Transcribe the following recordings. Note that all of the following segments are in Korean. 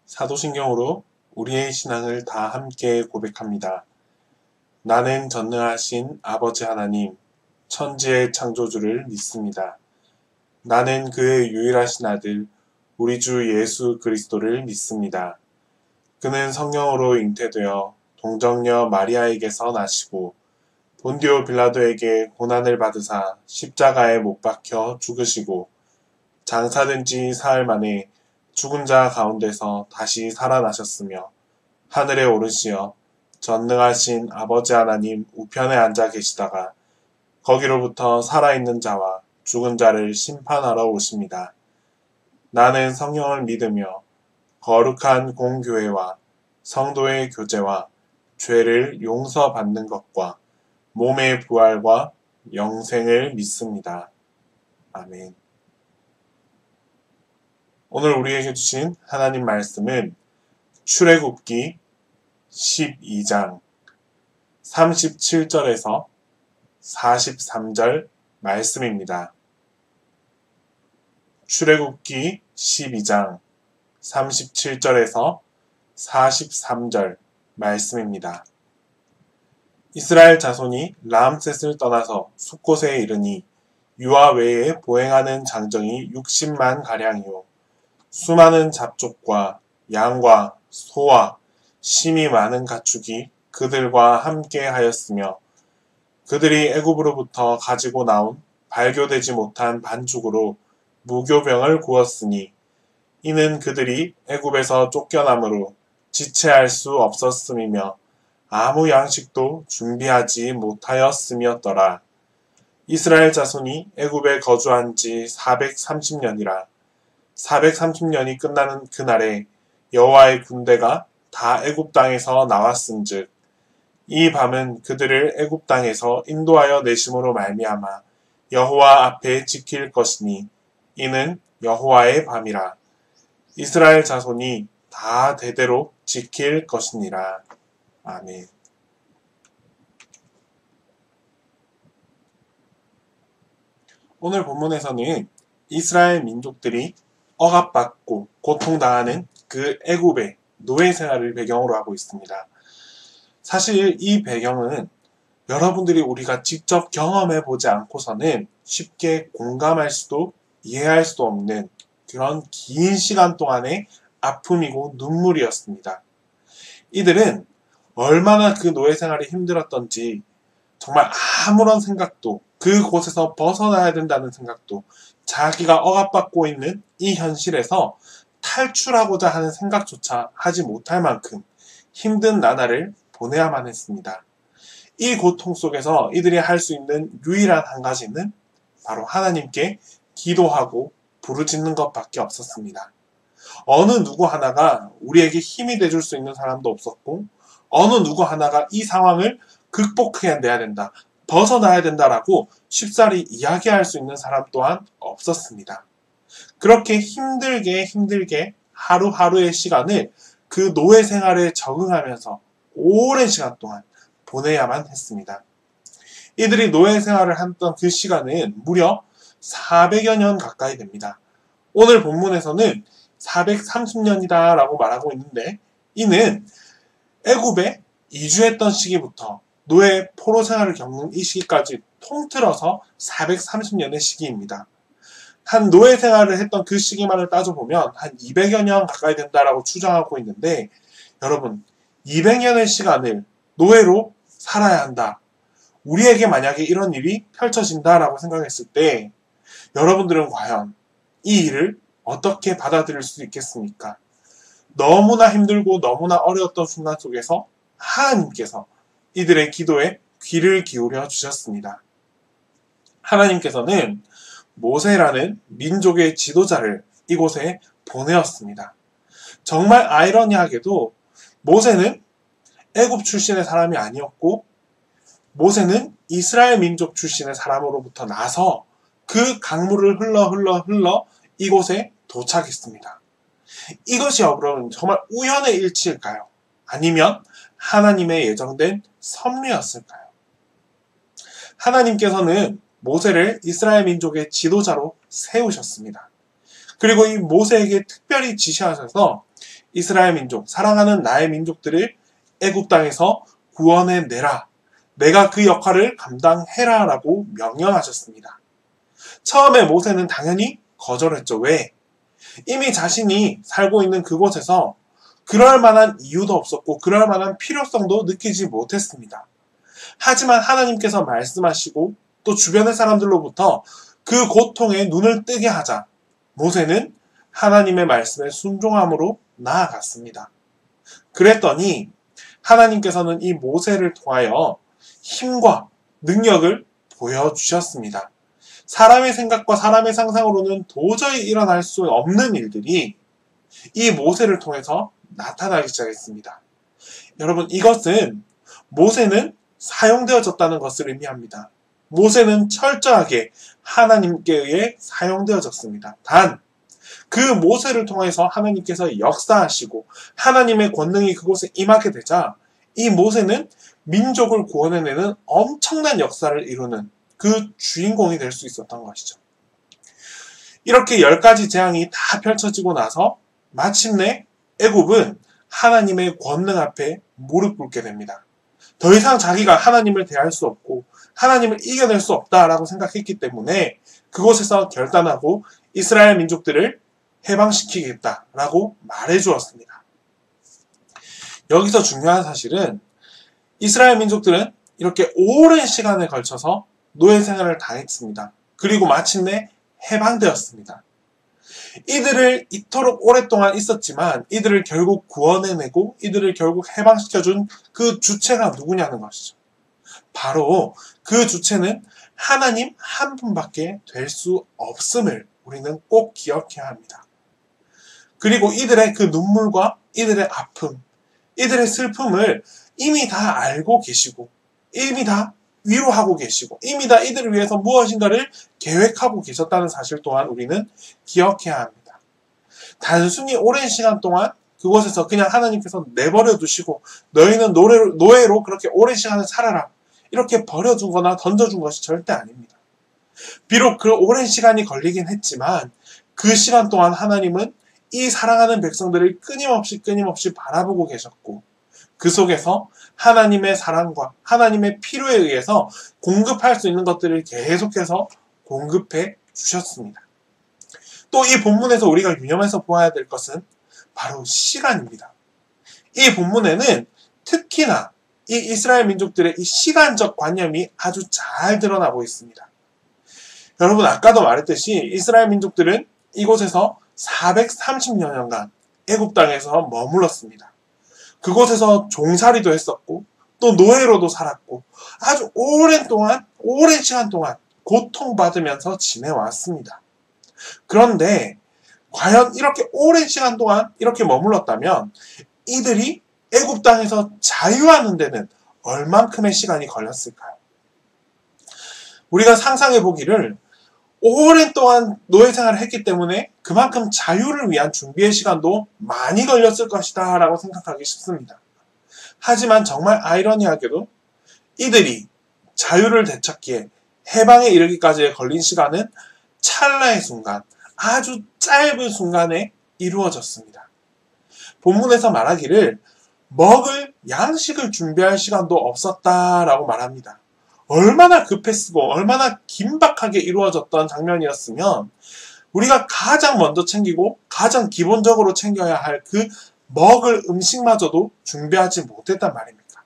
사도신경으로 우리의 신앙을 다 함께 고백합니다. 나는 전능하신 아버지 하나님, 천지의 창조주를 믿습니다. 나는 그의 유일하신 아들, 우리 주 예수 그리스도를 믿습니다. 그는 성령으로 잉태되어 동정녀 마리아에게서 나시고 본디오 빌라도에게 고난을 받으사 십자가에 못 박혀 죽으시고 장사된 지 사흘 만에 죽은 자 가운데서 다시 살아나셨으며 하늘에 오르시어 전능하신 아버지 하나님 우편에 앉아 계시다가 거기로부터 살아있는 자와 죽은 자를 심판하러 오십니다. 나는 성령을 믿으며 거룩한 공교회와 성도의 교제와 죄를 용서받는 것과 몸의 부활과 영생을 믿습니다. 아멘. 오늘 우리에게 주신 하나님 말씀은 출애굽기 12장 37절에서 43절 말씀입니다. 출애굽기 12장 37절에서 43절 말씀입니다. 이스라엘 자손이 라암셋을 떠나서 숫곳에 이르니 유아 외에 보행하는 장정이 60만 가량이요 수많은 잡족과 양과 소와 심이 많은 가축이 그들과 함께 하였으며 그들이 애굽으로부터 가지고 나온 발교되지 못한 반죽으로 무교병을 구웠으니 이는 그들이 애굽에서 쫓겨남으로 지체할 수 없었음이며 아무 양식도 준비하지 못하였음이었더라. 이스라엘 자손이 애굽에 거주한 지 430년이라 430년이 끝나는 그날에 여호와의 군대가 다 애굽 땅에서 나왔은즉 이 밤은 그들을 애굽 땅에서 인도하여 내심으로 말미암아 여호와 앞에 지킬 것이니 이는 여호와의 밤이라. 이스라엘 자손이 다 대대로 지킬 것이니라. 아멘. 오늘 본문에서는 이스라엘 민족들이 억압받고 고통당하는 그 애굽의 노예 생활을 배경으로 하고 있습니다. 사실 이 배경은 여러분들이 우리가 직접 경험해보지 않고서는 쉽게 공감할 수도 이해할 수도 없는 그런 긴 시간 동안의 아픔이고 눈물이었습니다. 이들은 얼마나 그 노예 생활이 힘들었던지 정말 아무런 생각도 그곳에서 벗어나야 된다는 생각도 자기가 억압받고 있는 이 현실에서 탈출하고자 하는 생각조차 하지 못할 만큼 힘든 나날을 보내야만 했습니다. 이 고통 속에서 이들이 할 수 있는 유일한 한 가지는 바로 하나님께 기도하고 부르짖는 것밖에 없었습니다. 어느 누구 하나가 우리에게 힘이 돼줄 수 있는 사람도 없었고 어느 누구 하나가 이 상황을 극복해내야 된다, 벗어나야 된다라고 쉽사리 이야기할 수 있는 사람 또한 없었습니다. 그렇게 힘들게 하루하루의 시간을 그 노예 생활에 적응하면서 오랜 시간 동안 보내야만 했습니다. 이들이 노예 생활을 했던 그 시간은 무려 400여 년 가까이 됩니다. 오늘 본문에서는 430년이다 라고 말하고 있는데 이는 애굽에 이주했던 시기부터 노예 포로 생활을 겪는 이 시기까지 통틀어서 430년의 시기입니다. 한 노예 생활을 했던 그 시기만을 따져보면 한 200여 년 가까이 된다라고 추정하고 있는데 여러분 200년의 시간을 노예로 살아야 한다. 우리에게 만약에 이런 일이 펼쳐진다라고 생각했을 때 여러분들은 과연 이 일을 어떻게 받아들일 수 있겠습니까? 너무나 힘들고 너무나 어려웠던 순간 속에서 하나님께서 이들의 기도에 귀를 기울여 주셨습니다. 하나님께서는 모세라는 민족의 지도자를 이곳에 보내었습니다. 정말 아이러니하게도 모세는 애굽 출신의 사람이 아니었고 모세는 이스라엘 민족 출신의 사람으로부터 나서 그 강물을 흘러 이곳에 도착했습니다. 이것이 여러분 정말 우연의 일치일까요? 아니면 하나님의 예정된 섭리였을까요? 하나님께서는 모세를 이스라엘 민족의 지도자로 세우셨습니다. 그리고 이 모세에게 특별히 지시하셔서 이스라엘 민족, 사랑하는 나의 민족들을 애굽 땅에서 구원해내라. 내가 그 역할을 감당해라 라고 명령하셨습니다. 처음에 모세는 당연히 거절했죠. 왜? 이미 자신이 살고 있는 그곳에서 그럴 만한 이유도 없었고 그럴 만한 필요성도 느끼지 못했습니다. 하지만 하나님께서 말씀하시고 또 주변의 사람들로부터 그 고통에 눈을 뜨게 하자 모세는 하나님의 말씀에 순종함으로 나아갔습니다. 그랬더니 하나님께서는 이 모세를 통하여 힘과 능력을 보여주셨습니다. 사람의 생각과 사람의 상상으로는 도저히 일어날 수 없는 일들이 이 모세를 통해서 나타나기 시작했습니다. 여러분, 이것은 모세는 사용되어졌다는 것을 의미합니다. 모세는 철저하게 하나님께 의해 사용되어졌습니다. 단, 그 모세를 통해서 하나님께서 역사하시고 하나님의 권능이 그곳에 임하게 되자 이 모세는 민족을 구원해내는 엄청난 역사를 이루는 그 주인공이 될 수 있었던 것이죠. 이렇게 10가지 재앙이 다 펼쳐지고 나서 마침내 애굽은 하나님의 권능 앞에 무릎 꿇게 됩니다. 더 이상 자기가 하나님을 대할 수 없고 하나님을 이겨낼 수 없다라고 생각했기 때문에 그곳에서 결단하고 이스라엘 민족들을 해방시키겠다라고 말해주었습니다. 여기서 중요한 사실은 이스라엘 민족들은 이렇게 오랜 시간에 걸쳐서 노예 생활을 당했습니다. 그리고 마침내 해방되었습니다. 이들을 이토록 오랫동안 있었지만 이들을 결국 구원해내고 이들을 결국 해방시켜준 그 주체가 누구냐는 것이죠. 바로 그 주체는 하나님 한 분밖에 될 수 없음을 우리는 꼭 기억해야 합니다. 그리고 이들의 그 눈물과 이들의 아픔, 이들의 슬픔을 이미 다 알고 계시고 이미 다 위로하고 계시고 이미 다 이들을 위해서 무엇인가를 계획하고 계셨다는 사실 또한 우리는 기억해야 합니다. 단순히 오랜 시간 동안 그곳에서 그냥 하나님께서 내버려 두시고 너희는 노예로 그렇게 오랜 시간을 살아라 이렇게 버려두거나 던져준 것이 절대 아닙니다. 비록 그 오랜 시간이 걸리긴 했지만 그 시간 동안 하나님은 이 사랑하는 백성들을 끊임없이 바라보고 계셨고 그 속에서 하나님의 사랑과 하나님의 필요에 의해서 공급할 수 있는 것들을 계속해서 공급해 주셨습니다. 또 이 본문에서 우리가 유념해서 보아야 될 것은 바로 시간입니다. 이 본문에는 특히나 이 이스라엘 민족들의 이 시간적 관념이 아주 잘 드러나고 있습니다. 여러분, 아까도 말했듯이 이스라엘 민족들은 이곳에서 430여 년간 애굽 땅에서 머물렀습니다. 그곳에서 종살이도 했었고 또 노예로도 살았고 아주 오랜 시간 동안 고통받으면서 지내왔습니다. 그런데 과연 이렇게 오랜 시간 동안 이렇게 머물렀다면 이들이 애굽 땅에서 자유하는 데는 얼만큼의 시간이 걸렸을까요? 우리가 상상해 보기를 오랜 동안 노예 생활을 했기 때문에 그만큼 자유를 위한 준비의 시간도 많이 걸렸을 것이다 라고 생각하기 쉽습니다. 하지만 정말 아이러니하게도 이들이 자유를 되찾기에 해방에 이르기까지 걸린 시간은 찰나의 순간, 아주 짧은 순간에 이루어졌습니다. 본문에서 말하기를 먹을 양식을 준비할 시간도 없었다라고 말합니다. 얼마나 급했고 얼마나 긴박하게 이루어졌던 장면이었으면 우리가 가장 먼저 챙기고 가장 기본적으로 챙겨야 할 그 먹을 음식마저도 준비하지 못했단 말입니다.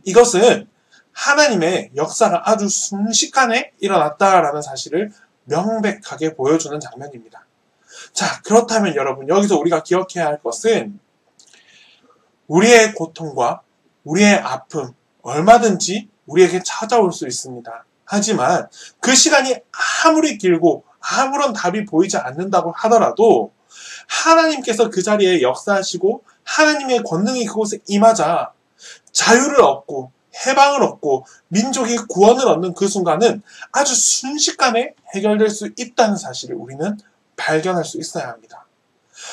이것은 하나님의 역사가 아주 순식간에 일어났다라는 사실을 명백하게 보여주는 장면입니다. 자, 그렇다면 여러분, 여기서 우리가 기억해야 할 것은 우리의 고통과 우리의 아픔 얼마든지 우리에게 찾아올 수 있습니다. 하지만 그 시간이 아무리 길고 아무런 답이 보이지 않는다고 하더라도 하나님께서 그 자리에 역사하시고 하나님의 권능이 그곳에 임하자 자유를 얻고 해방을 얻고 민족이 구원을 얻는 그 순간은 아주 순식간에 해결될 수 있다는 사실을 우리는 발견할 수 있어야 합니다.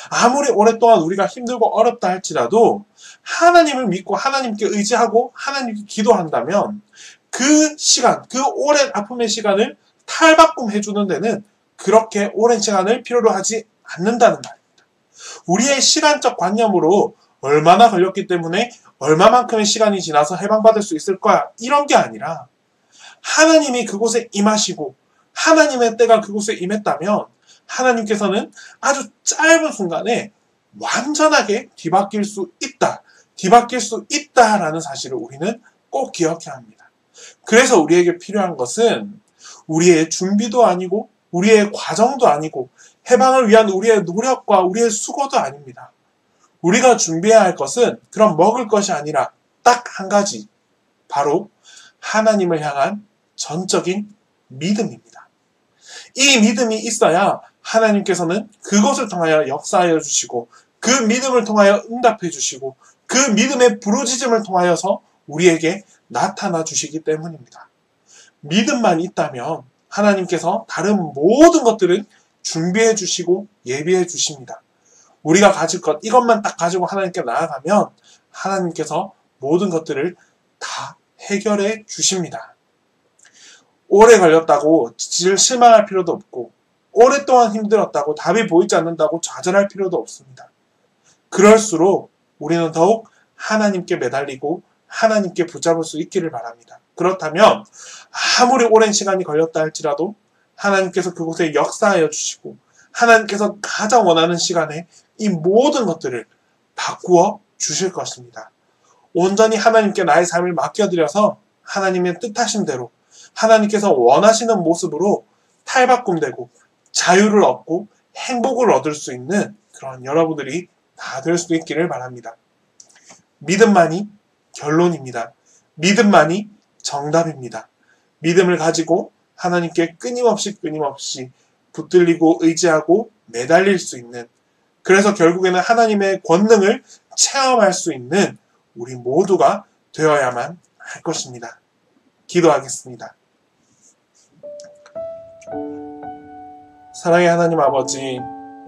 아무리 오랫동안 우리가 힘들고 어렵다 할지라도 하나님을 믿고 하나님께 의지하고 하나님께 기도한다면 그 시간, 그 오랜 아픔의 시간을 탈바꿈해주는 데는 그렇게 오랜 시간을 필요로 하지 않는다는 말입니다. 우리의 시간적 관념으로 얼마나 걸렸기 때문에 얼마만큼의 시간이 지나서 해방받을 수 있을 거야. 이런 게 아니라 하나님이 그곳에 임하시고 하나님의 때가 그곳에 임했다면 하나님께서는 아주 짧은 순간에 완전하게 뒤바뀔 수 있다. 뒤바뀔 수 있다라는 사실을 우리는 꼭 기억해야 합니다. 그래서 우리에게 필요한 것은 우리의 준비도 아니고 우리의 과정도 아니고 해방을 위한 우리의 노력과 우리의 수고도 아닙니다. 우리가 준비해야 할 것은 그런 먹을 것이 아니라 딱 한 가지, 바로 하나님을 향한 전적인 믿음입니다. 이 믿음이 있어야 하나님께서는 그것을 통하여 역사하여 주시고 그 믿음을 통하여 응답해 주시고 그 믿음의 부르짖음을 통하여서 우리에게 나타나 주시기 때문입니다. 믿음만 있다면 하나님께서 다른 모든 것들은 준비해 주시고 예비해 주십니다. 우리가 가질 것 이것만 딱 가지고 하나님께 나아가면 하나님께서 모든 것들을 다 해결해 주십니다. 오래 걸렸다고 실망할 필요도 없고 오랫동안 힘들었다고 답이 보이지 않는다고 좌절할 필요도 없습니다. 그럴수록 우리는 더욱 하나님께 매달리고 하나님께 붙잡을 수 있기를 바랍니다. 그렇다면 아무리 오랜 시간이 걸렸다 할지라도 하나님께서 그곳에 역사하여 주시고 하나님께서 가장 원하는 시간에 이 모든 것들을 바꾸어 주실 것입니다. 온전히 하나님께 나의 삶을 맡겨드려서 하나님의 뜻하신 대로 하나님께서 원하시는 모습으로 탈바꿈되고 자유를 얻고 행복을 얻을 수 있는 그런 여러분들이 다 될 수 있기를 바랍니다. 믿음만이 결론입니다. 믿음만이 정답입니다. 믿음을 가지고 하나님께 끊임없이 붙들리고 의지하고 매달릴 수 있는, 그래서 결국에는 하나님의 권능을 체험할 수 있는 우리 모두가 되어야만 할 것입니다. 기도하겠습니다. 사랑의 하나님 아버지,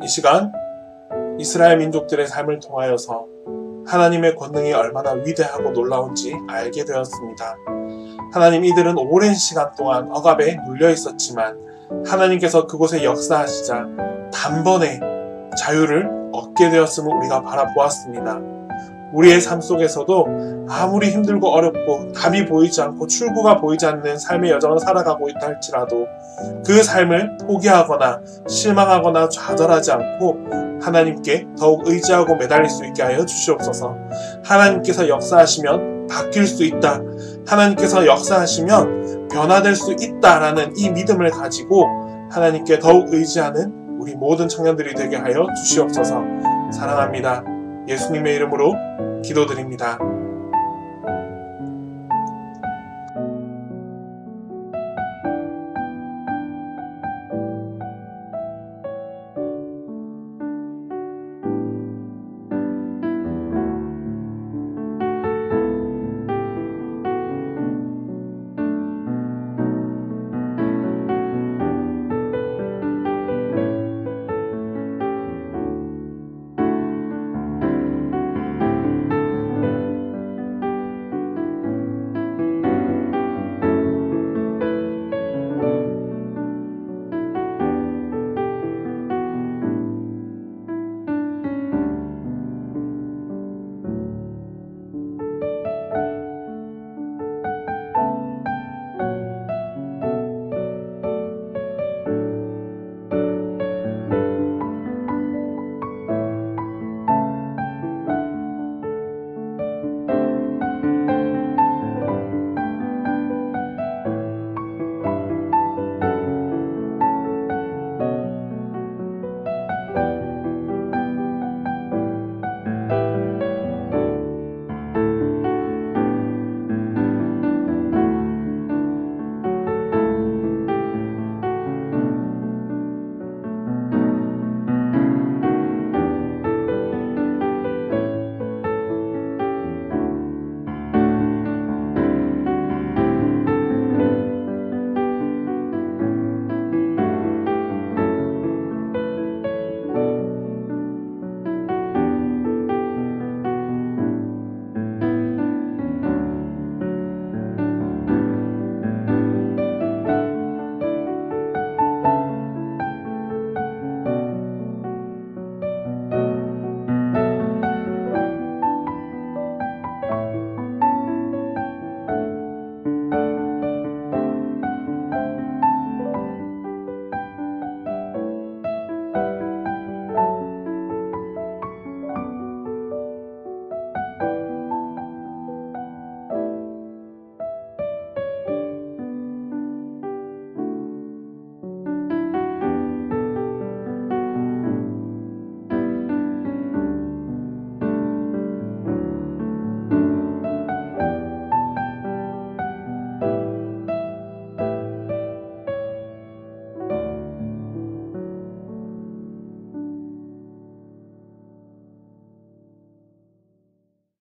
이 시간 이스라엘 민족들의 삶을 통하여서 하나님의 권능이 얼마나 위대하고 놀라운지 알게 되었습니다. 하나님, 이들은 오랜 시간 동안 억압에 눌려 있었지만 하나님께서 그곳에 역사하시자 단번에 자유를 얻게 되었음을 우리가 바라보았습니다. 우리의 삶 속에서도 아무리 힘들고 어렵고 답이 보이지 않고 출구가 보이지 않는 삶의 여정을 살아가고 있다 할지라도 그 삶을 포기하거나 실망하거나 좌절하지 않고 하나님께 더욱 의지하고 매달릴 수 있게 하여 주시옵소서. 하나님께서 역사하시면 바뀔 수 있다. 하나님께서 역사하시면 변화될 수 있다라는 이 믿음을 가지고 하나님께 더욱 의지하는 우리 모든 청년들이 되게 하여 주시옵소서. 사랑합니다. 예수님의 이름으로 기도드립니다.